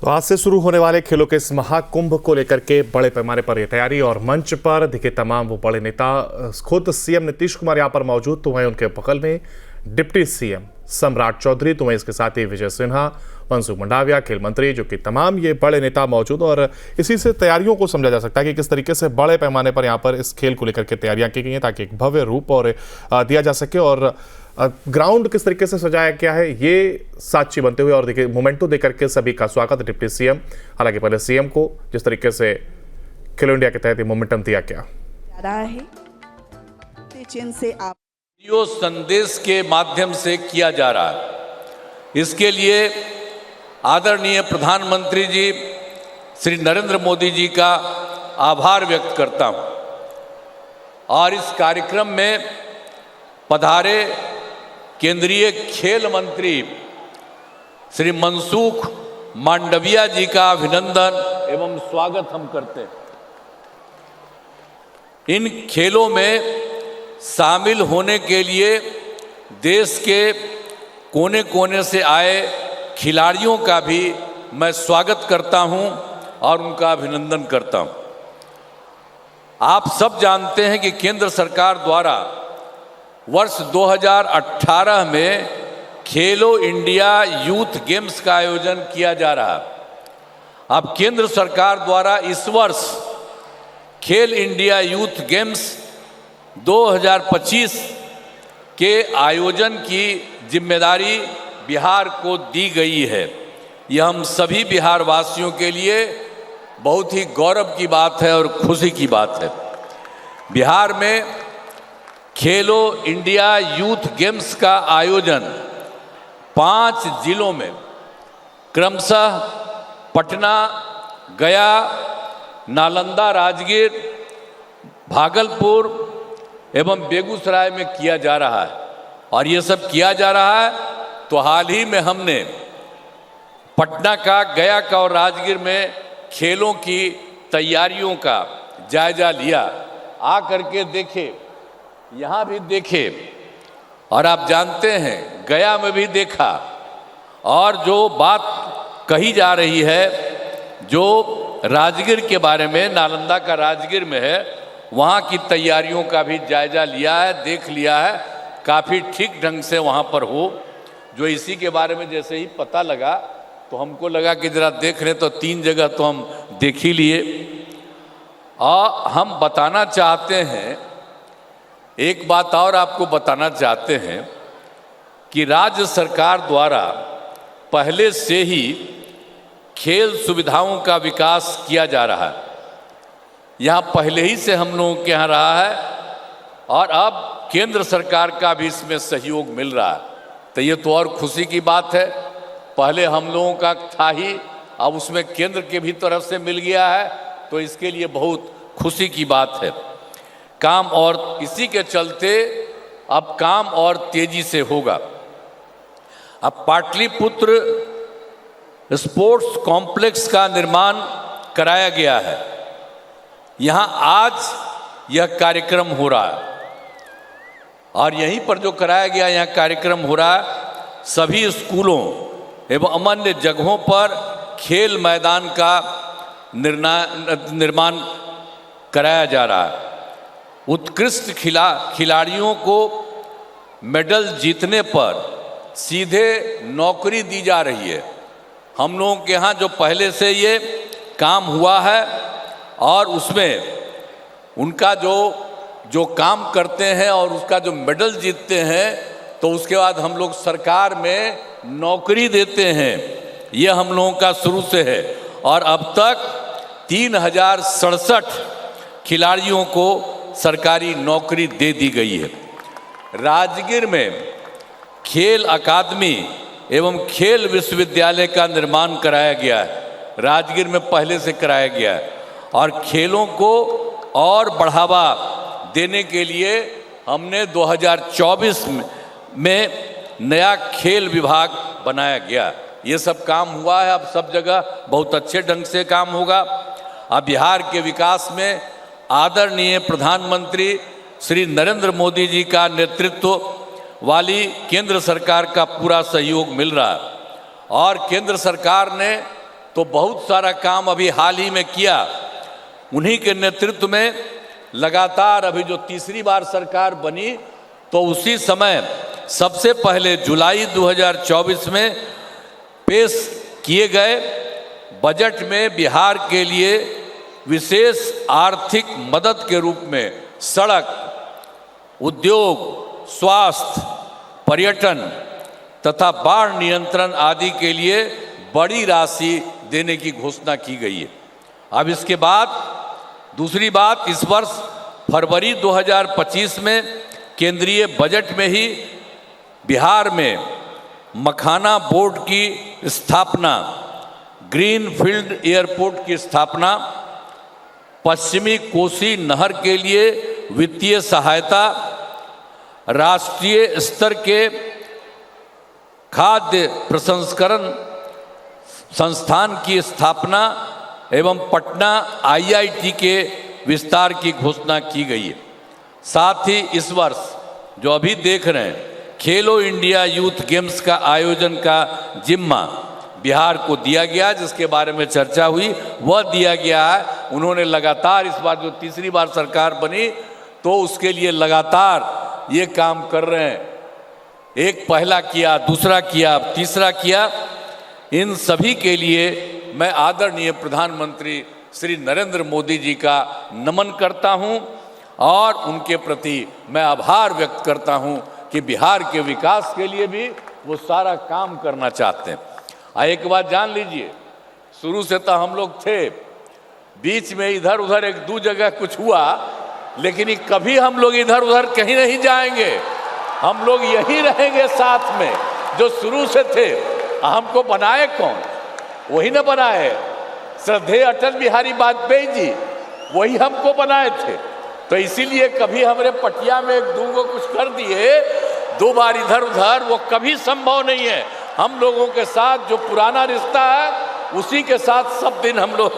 तो आज से शुरू होने वाले खेलों के इस महाकुंभ को लेकर के बड़े पैमाने पर यह तैयारी और मंच पर दिखे तमाम वो बड़े नेता। खुद सीएम नीतीश कुमार यहाँ पर मौजूद तो वहीं उनके बगल में डिप्टी सीएम सम्राट चौधरी, तो वहीं इसके साथ ही विजय सिन्हा, मनसुख मंडाविया खेल मंत्री, जो कि तमाम ये बड़े नेता मौजूद। और इसी से तैयारियों को समझा जा सकता है कि किस तरीके से बड़े पैमाने पर यहाँ पर इस खेल को लेकर के तैयारियां की गई हैं ताकि एक भव्य रूप और दिया जा सके। और ग्राउंड किस तरीके से सजाया गया है ये साक्षी बनते हुए और देखिए मोमेंटो देकर के सभी का स्वागत डिप्टी सीएम। हालांकि पहले सीएम को जिस तरीके से खेलो इंडिया के तहत मोमेंटम दिया गया से आप वीडियो संदेश के माध्यम से किया जा रहा है। इसके लिए आदरणीय प्रधानमंत्री जी श्री नरेंद्र मोदी जी का आभार व्यक्त करता हूं। और इस कार्यक्रम में पधारे केंद्रीय खेल मंत्री श्री मनसुख मांडविया जी का अभिनंदन एवं स्वागत हम करते हैं। इन खेलों में शामिल होने के लिए देश के कोने कोने से आए खिलाड़ियों का भी मैं स्वागत करता हूं और उनका अभिनंदन करता हूं। आप सब जानते हैं कि केंद्र सरकार द्वारा वर्ष 2018 में खेलो इंडिया यूथ गेम्स का आयोजन किया जा रहा है। अब केंद्र सरकार द्वारा इस वर्ष खेल इंडिया यूथ गेम्स 2025 के आयोजन की जिम्मेदारी बिहार को दी गई है। यह हम सभी बिहार वासियों के लिए बहुत ही गौरव की बात है और खुशी की बात है। बिहार में खेलो इंडिया यूथ गेम्स का आयोजन 5 जिलों में क्रमशः पटना, गया, नालंदा, राजगीर, भागलपुर एवं बेगूसराय में किया जा रहा है। और ये सब किया जा रहा है तो हाल ही में हमने पटना का, गया का और राजगीर में खेलों की तैयारियों का जायजा लिया। आ करके देखे, यहाँ भी देखे और आप जानते हैं गया में भी देखा। और जो बात कही जा रही है जो राजगीर के बारे में, नालंदा का राजगीर में है, वहाँ की तैयारियों का भी जायजा लिया है, देख लिया है। काफ़ी ठीक ढंग से वहाँ पर हो। जो इसी के बारे में जैसे ही पता लगा तो हमको लगा कि ज़रा देख रहे, तो 3 जगह तो हम देख ही लिए। और हम बताना चाहते हैं, एक बात और आपको बताना चाहते हैं कि राज्य सरकार द्वारा पहले से ही खेल सुविधाओं का विकास किया जा रहा है। यहाँ पहले ही से हम लोगों के यहाँ रहा है और अब केंद्र सरकार का भी इसमें सहयोग मिल रहा है। तो ये तो और खुशी की बात है। पहले हम लोगों का था ही, अब उसमें केंद्र के भी तरफ से मिल गया है, तो इसके लिए बहुत खुशी की बात है। काम और इसी के चलते अब काम और तेजी से होगा। अब पाटलिपुत्र स्पोर्ट्स कॉम्प्लेक्स का निर्माण कराया गया है। यहाँ आज यह कार्यक्रम हो रहा है और यहीं पर जो कराया गया यहाँ कार्यक्रम हो रहा है, सभी स्कूलों एवं अन्य जगहों पर खेल मैदान का निर्माण कराया जा रहा है। उत्कृष्ट खिलाड़ियों को मेडल जीतने पर सीधे नौकरी दी जा रही है। हम लोगों के यहाँ जो पहले से ये काम हुआ है और उसमें उनका जो काम करते हैं और उसका जो मेडल जीतते हैं तो उसके बाद हम लोग सरकार में नौकरी देते हैं। ये हम लोगों का शुरू से है और अब तक 3067 खिलाड़ियों को सरकारी नौकरी दे दी गई है। राजगीर में खेल अकादमी एवं खेल विश्वविद्यालय का निर्माण कराया गया है। राजगीर में पहले से कराया गया है और खेलों को और बढ़ावा देने के लिए हमने 2024 में नया खेल विभाग बनाया गया। ये सब काम हुआ है। अब सब जगह बहुत अच्छे ढंग से काम होगा। अब बिहार के विकास में आदरणीय प्रधानमंत्री श्री नरेंद्र मोदी जी का नेतृत्व वाली केंद्र सरकार का पूरा सहयोग मिल रहा है। और केंद्र सरकार ने तो बहुत सारा काम अभी हाल ही में किया। उन्हीं के नेतृत्व में लगातार अभी जो तीसरी बार सरकार बनी, तो उसी समय सबसे पहले जुलाई 2024 में पेश किए गए बजट में बिहार के लिए विशेष आर्थिक मदद के रूप में सड़क, उद्योग, स्वास्थ्य, पर्यटन तथा बाढ़ नियंत्रण आदि के लिए बड़ी राशि देने की घोषणा की गई है। अब इसके बाद दूसरी बात, इस वर्ष फरवरी 2025 में केंद्रीय बजट में ही बिहार में मखाना बोर्ड की स्थापना, ग्रीन फील्ड एयरपोर्ट की स्थापना, पश्चिमी कोसी नहर के लिए वित्तीय सहायता, राष्ट्रीय स्तर के खाद्य प्रसंस्करण संस्थान की स्थापना एवं पटना IIT के विस्तार की घोषणा की गई है। साथ ही इस वर्ष जो अभी देख रहे हैं, खेलो इंडिया यूथ गेम्स का आयोजन का जिम्मा बिहार को दिया गया, जिसके बारे में चर्चा हुई, वह दिया गया है। उन्होंने लगातार इस बार जो तीसरी बार सरकार बनी, तो उसके लिए लगातार ये काम कर रहे हैं। एक पहला किया, दूसरा किया, तीसरा किया। इन सभी के लिए मैं आदरणीय प्रधानमंत्री श्री नरेंद्र मोदी जी का नमन करता हूं और उनके प्रति मैं आभार व्यक्त करता हूं कि बिहार के विकास के लिए भी वो सारा काम करना चाहते हैं। एक बात जान लीजिए, शुरू से तो हम लोग थे, बीच में इधर उधर एक दो जगह कुछ हुआ, लेकिन कभी हम लोग इधर उधर कहीं नहीं जाएंगे। हम लोग यही रहेंगे साथ में, जो शुरू से थे। हमको बनाए कौन? वही ना बनाए, श्रद्धेय अटल बिहारी वाजपेयी जी, वही हमको बनाए थे। तो इसीलिए कभी हमारे पटिया में एक दूगो कुछ कर दिए, दो बार इधर उधर, वो कभी संभव नहीं है। हम लोगों के साथ जो पुराना रिश्ता है, उसी के साथ सब दिन हम लोग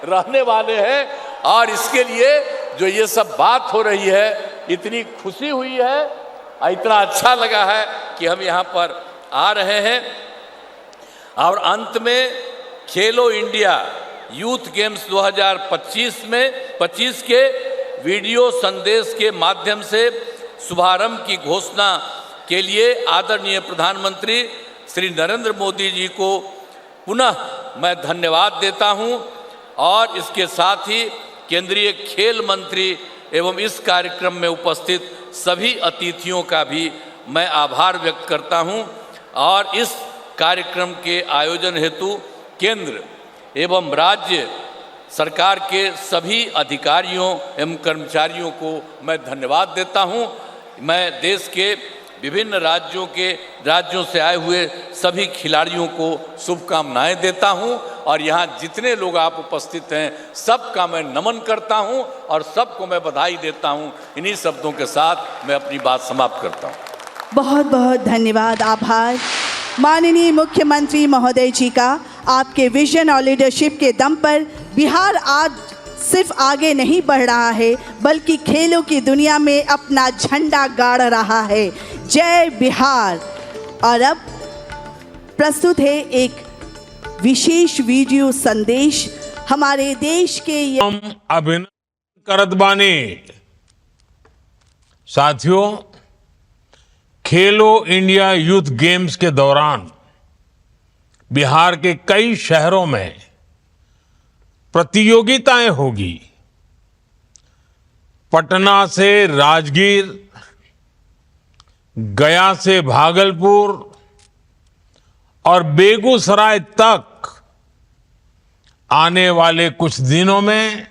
रहने वाले हैं। और इसके लिए जो ये सब बात हो रही है, इतनी खुशी हुई है, इतना अच्छा लगा है कि हम यहाँ पर आ रहे हैं। और अंत में खेलो इंडिया यूथ गेम्स 2025 के वीडियो संदेश के माध्यम से शुभारंभ की घोषणा के लिए आदरणीय प्रधानमंत्री श्री नरेंद्र मोदी जी को पुनः मैं धन्यवाद देता हूं। और इसके साथ ही केंद्रीय खेल मंत्री एवं इस कार्यक्रम में उपस्थित सभी अतिथियों का भी मैं आभार व्यक्त करता हूं। और इस कार्यक्रम के आयोजन हेतु केंद्र एवं राज्य सरकार के सभी अधिकारियों एवं कर्मचारियों को मैं धन्यवाद देता हूं। मैं देश के विभिन्न राज्यों से आए हुए सभी खिलाड़ियों को शुभकामनाएं देता हूं। और यहाँ जितने लोग आप उपस्थित हैं, सबका मैं नमन करता हूं और सबको मैं बधाई देता हूं। इन्हीं शब्दों के साथ मैं अपनी बात समाप्त करता हूं। बहुत बहुत धन्यवाद, आभार माननीय मुख्यमंत्री महोदय जी का। आपके विजन और लीडरशिप के दम पर बिहार आज सिर्फ आगे नहीं बढ़ रहा है, बल्कि खेलों की दुनिया में अपना झंडा गाड़ रहा है। जय बिहार। और अब प्रस्तुत है एक विशेष वीडियो संदेश हमारे देश के हम अभिनंदन करत बानी। साथियों, खेलो इंडिया यूथ गेम्स के दौरान बिहार के कई शहरों में प्रतियोगिताएं होगी। पटना से राजगीर, गया से भागलपुर और बेगूसराय तक आने वाले कुछ दिनों में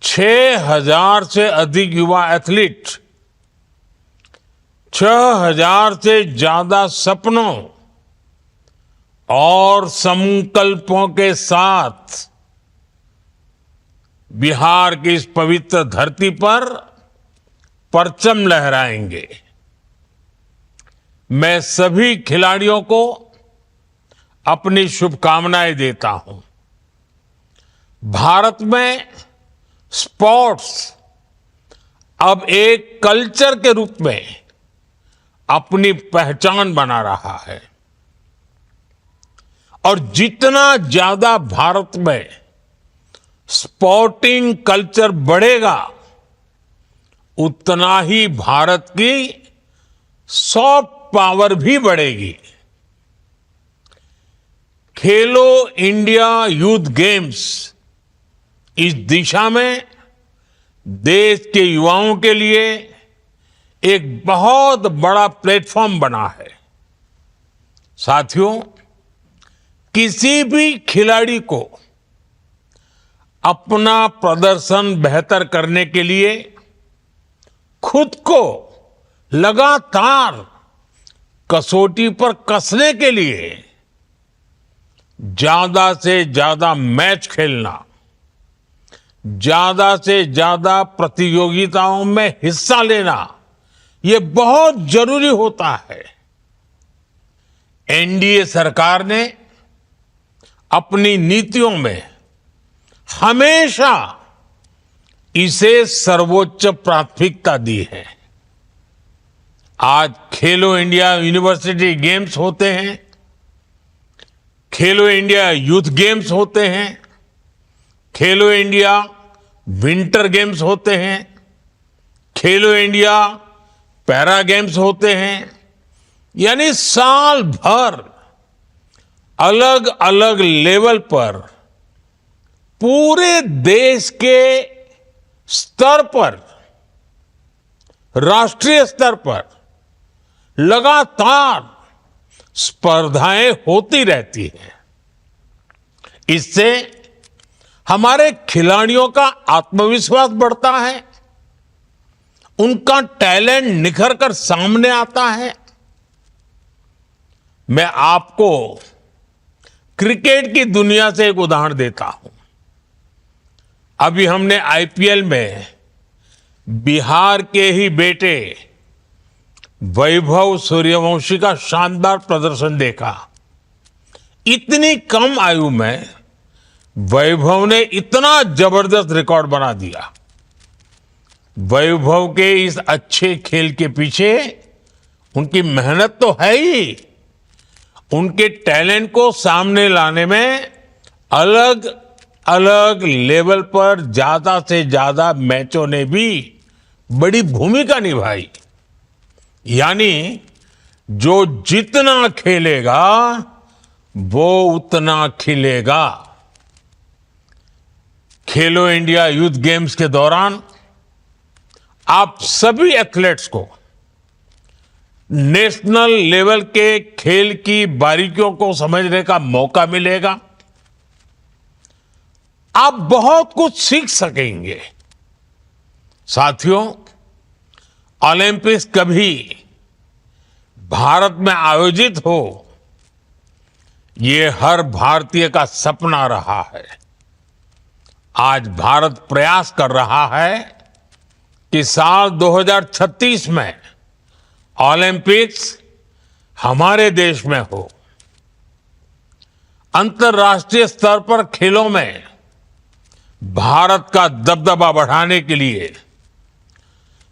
6,000 से अधिक युवा एथलीट 6,000 से ज्यादा सपनों और संकल्पों के साथ बिहार की इस पवित्र धरती पर परचम लहराएंगे। मैं सभी खिलाड़ियों को अपनी शुभकामनाएं देता हूं। भारत में स्पोर्ट्स अब एक कल्चर के रूप में अपनी पहचान बना रहा है और जितना ज्यादा भारत में स्पोर्टिंग कल्चर बढ़ेगा, उतना ही भारत की सॉफ्ट पावर भी बढ़ेगी। खेलो इंडिया यूथ गेम्स इस दिशा में देश के युवाओं के लिए एक बहुत बड़ा प्लेटफॉर्म बना है। साथियों, किसी भी खिलाड़ी को अपना प्रदर्शन बेहतर करने के लिए खुद को लगातार कसौटी पर कसने के लिए ज्यादा से ज्यादा मैच खेलना, ज्यादा से ज्यादा प्रतियोगिताओं में हिस्सा लेना, ये बहुत जरूरी होता है। एनडीए सरकार ने अपनी नीतियों में हमेशा इसे सर्वोच्च प्राथमिकता दी है। आज खेलो इंडिया यूनिवर्सिटी गेम्स होते हैं, खेलो इंडिया यूथ गेम्स होते हैं, खेलो इंडिया विंटर गेम्स होते हैं, खेलो इंडिया पैरा गेम्स होते हैं, यानी साल भर अलग अलग लेवल पर पूरे देश के स्तर पर, राष्ट्रीय स्तर पर लगातार स्पर्धाएं होती रहती हैं। इससे हमारे खिलाड़ियों का आत्मविश्वास बढ़ता है, उनका टैलेंट निखर कर सामने आता है। मैं आपको क्रिकेट की दुनिया से एक उदाहरण देता हूं। अभी हमने आईपीएल में बिहार के ही बेटे वैभव सूर्यवंशी का शानदार प्रदर्शन देखा। इतनी कम आयु में वैभव ने इतना जबरदस्त रिकॉर्ड बना दिया। वैभव के इस अच्छे खेल के पीछे उनकी मेहनत तो है ही, उनके टैलेंट को सामने लाने में अलग अलग लेवल पर ज्यादा से ज्यादा मैचों ने भी बड़ी भूमिका निभाई। यानी जो जितना खेलेगा वो उतना खिलेगा। खेलो इंडिया यूथ गेम्स के दौरान आप सभी एथलीट्स को नेशनल लेवल के खेल की बारीकियों को समझने का मौका मिलेगा। आप बहुत कुछ सीख सकेंगे। साथियों, ओलंपिक्स कभी भारत में आयोजित हो, ये हर भारतीय का सपना रहा है। आज भारत प्रयास कर रहा है कि साल 2036 में ओलंपिक्स हमारे देश में हो। अंतर्राष्ट्रीय स्तर पर खेलों में भारत का दबदबा बढ़ाने के लिए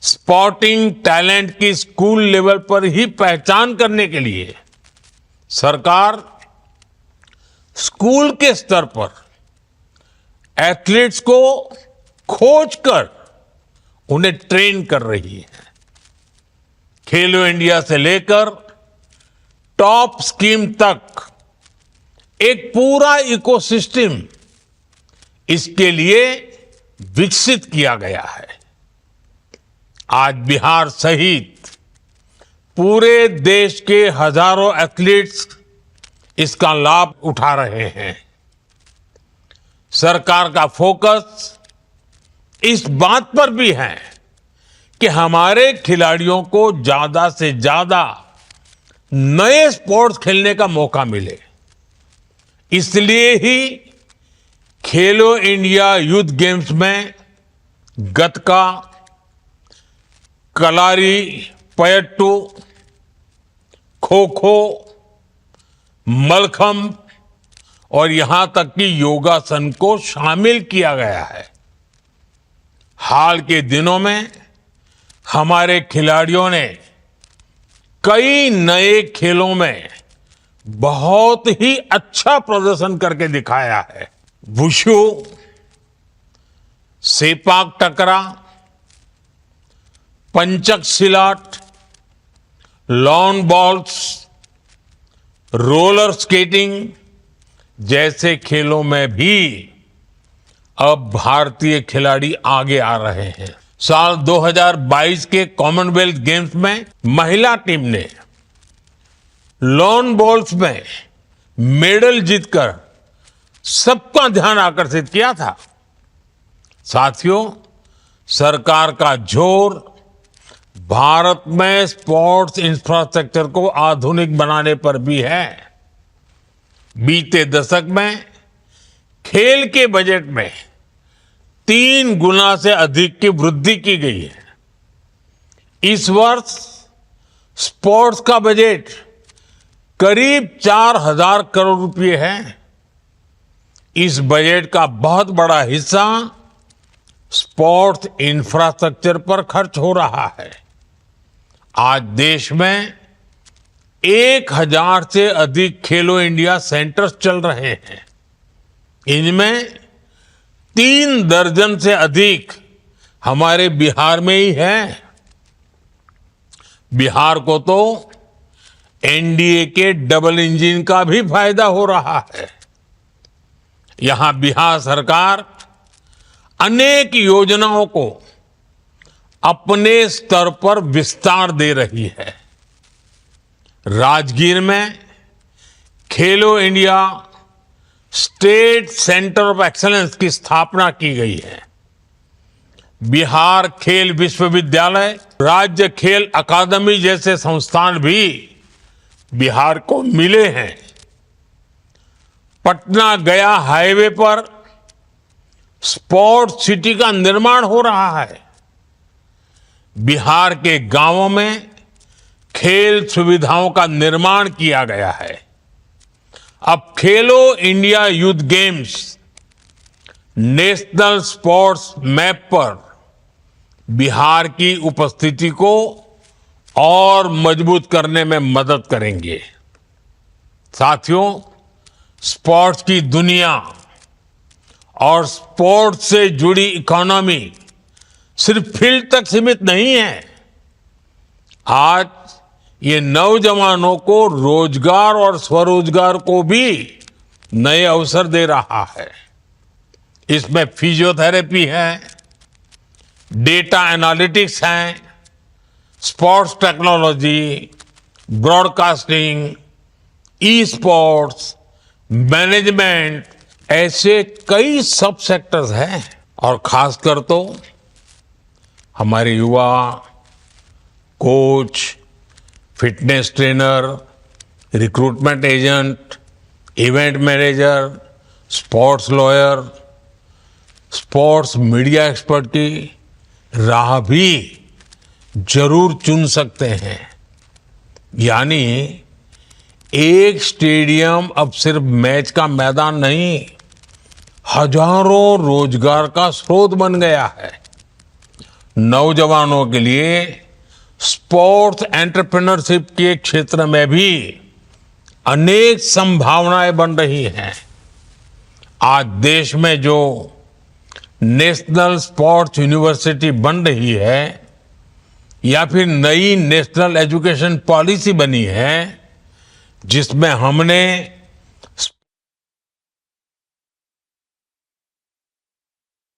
स्पोर्टिंग टैलेंट की स्कूल लेवल पर ही पहचान करने के लिए सरकार स्कूल के स्तर पर एथलीट्स को खोजकर उन्हें ट्रेन कर रही है। खेलो इंडिया से लेकर टॉप स्कीम तक एक पूरा इकोसिस्टम इसके लिए विकसित किया गया है। आज बिहार सहित पूरे देश के हजारों एथलीट्स इसका लाभ उठा रहे हैं। सरकार का फोकस इस बात पर भी है कि हमारे खिलाड़ियों को ज्यादा से ज्यादा नए स्पोर्ट्स खेलने का मौका मिले। इसलिए ही खेलो इंडिया यूथ गेम्स में गतका, कलारी पयट्टू, खो खो, मलखंब और यहां तक कि योगासन को शामिल किया गया है। हाल के दिनों में हमारे खिलाड़ियों ने कई नए खेलों में बहुत ही अच्छा प्रदर्शन करके दिखाया है। वुशु, सेपाक टकरा, पंचक सिलाट, लॉन बॉल्स, रोलर स्केटिंग जैसे खेलों में भी अब भारतीय खिलाड़ी आगे आ रहे हैं। साल 2022 के कॉमनवेल्थ गेम्स में महिला टीम ने लॉन बॉल्स में मेडल जीतकर सबका ध्यान आकर्षित किया था। साथियों, सरकार का जोर भारत में स्पोर्ट्स इंफ्रास्ट्रक्चर को आधुनिक बनाने पर भी है। बीते दशक में खेल के बजट में 3 गुना से अधिक की वृद्धि की गई है। इस वर्ष स्पोर्ट्स का बजट करीब 4,000 करोड़ रुपए है। इस बजट का बहुत बड़ा हिस्सा स्पोर्ट्स इंफ्रास्ट्रक्चर पर खर्च हो रहा है। आज देश में 1,000 से अधिक खेलो इंडिया सेंटर्स चल रहे हैं। इनमें 3 दर्जन से अधिक हमारे बिहार में ही है। बिहार को तो एनडीए के डबल इंजन का भी फायदा हो रहा है। यहां बिहार सरकार अनेक योजनाओं को अपने स्तर पर विस्तार दे रही है। राजगीर में खेलो India state centre of excellence की स्थापना की गई है। बिहार खेल विश्वविद्यालय, राज्य खेल अकादमी जैसे संस्थान भी बिहार को मिले हैं। पटना गया हाईवे पर स्पोर्ट्स सिटी का निर्माण हो रहा है। बिहार के गांवों में खेल सुविधाओं का निर्माण किया गया है। अब खेलो India youth games national sports map पर बिहार की उपस्थिति को और मजबूत करने में मदद करेंगे। साथियों, स्पोर्ट्स की दुनिया और स्पोर्ट्स से जुड़ी इकोनॉमी सिर्फ फील्ड तक सीमित नहीं है। आज ये नौजवानों को रोजगार और स्वरोजगार को भी नए अवसर दे रहा है। इसमें फिजियोथेरेपी है, डेटा एनालिटिक्स है, sports technology, broadcasting, e sports, management, ऐसे कई सब सेक्टर्स हैं। और खासकर तो हमारे युवा coach, fitness trainer, recruitment agent, event manager, sports lawyer, sports media expert की राह भी जरूर चुन सकते हैं। यानी एक स्टेडियम अब सिर्फ मैच का मैदान नहीं, हजारों रोजगार का स्रोत बन गया है। नौजवानों के लिए स्पोर्ट्स एंटरप्रेन्योरशिप के क्षेत्र में भी अनेक संभावनाएं बन रही हैं। आज देश में जो नेशनल स्पोर्ट्स यूनिवर्सिटी बन रही है या फिर नई नेशनल एजुकेशन पॉलिसी बनी है, जिसमें हमने